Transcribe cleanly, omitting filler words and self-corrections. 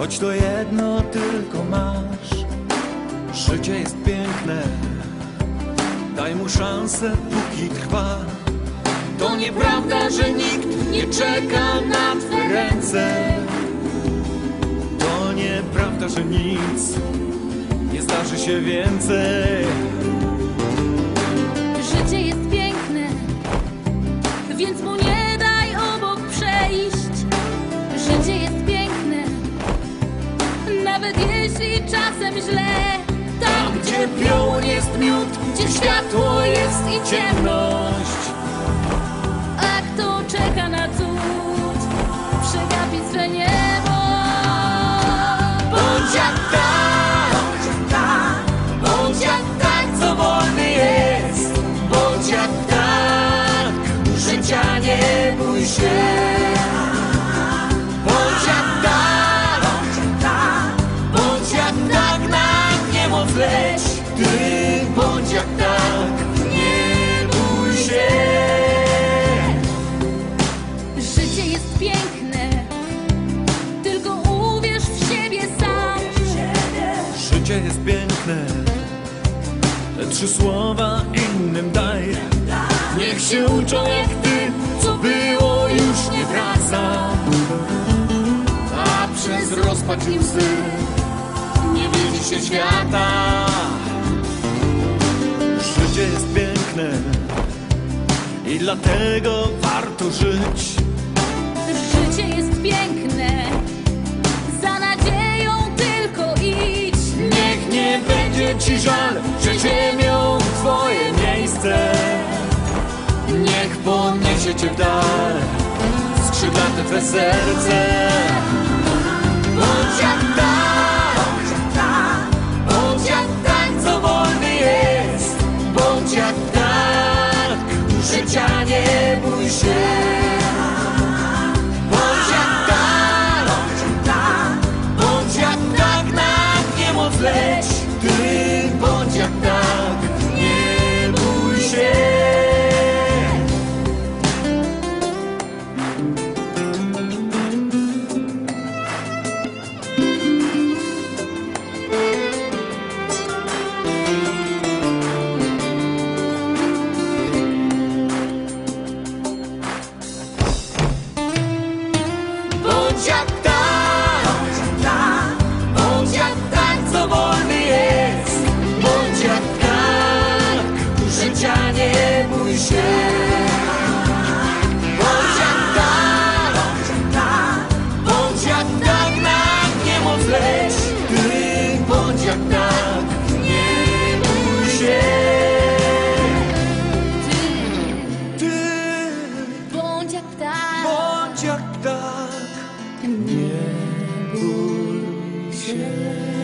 choć to jedno tylko masz. Życie jest piękne, daj mu szansę, póki trwa. To nieprawda, że nikt nie czeka na twe ręce. To nieprawda, że nic nie zdarzy się więcej. Życie jest piękne, więc mu nie daj obok przejść. Życie jest piękne, nawet jeśli czasem źle. Tam, gdzie piołun jest miód, gdzie światło jest i ciemność. A kto czeka na cud, przegapi swe niebo. Bądź jak tak, bądź jak tak, co wolny jest. Bądź jak tak, życia nie bój się. Bądź jak tak, bądź jak tak, na niemoc leć. Ty bądź jak tak, nie bój się. Życie jest piękne, tylko uwierz w siebie sam. Życie jest piękne, te 3 słowa innym daj. Niech się uczą jak ty, co było już nie wraca. A przez rozpacz i łzy nie widzi się świata. Życie jest piękne i dlatego warto żyć. Życie jest piękne, za nadzieją tylko idź. Niech nie będzie ci żal, że ziemią twoje miejsce. Niech poniesie cię w dal skrzydlate twe serce. Bądź jak tak, bądź jak tak, co wolny jest. Bądź jak tak, życia nie bój się. Bądź jak tak, bądź jak tak, na niemoc leć. Ty bądź jak tak, nie bój się. Bądź jak tak, bądź jak tak, co wolny jest. Bądź jak tak, życia nie bój się. Bądź jak tak, bądź jak tak, na niemoc leć. Ty bądź jak tak, nie bój się. Ty Bądź jak tak, bądź jak tak, nie bój się.